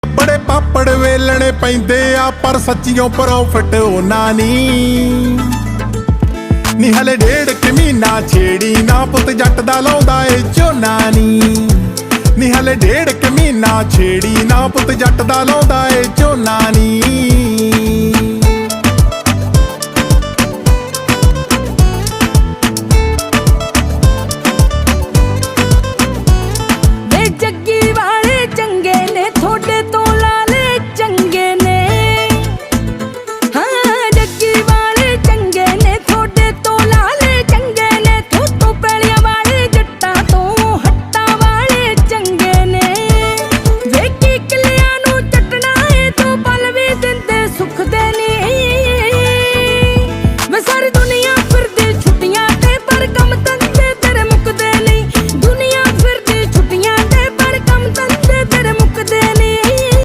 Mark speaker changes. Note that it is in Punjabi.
Speaker 1: ਬੜੇ ਪਾਪੜ ਵੇਲਣੇ ਪੈਂਦੇ ਆ ਪਰ ਸੱਚੀਓ ਪ੍ਰੋਫਿਟ ਉਹਨਾਂ ਨੀ ਹਲੇ ਡੇਢ ਕੁ ਮਹੀਨਾ ਛੇੜੀ ਨਾ ਪੁੱਤ ਜੱਟ ਦਾ ਲਾਉਂਦਾ ਏ ਝੋਨਾ ਨੀ ਹਲੇ ਡੇਢ ਕੁ ਮਹੀਨਾ ਛੇੜੀ ਨਾ ਪੁੱਤ ਜੱਟ ਦਾ ਲਾਉਂਦਾ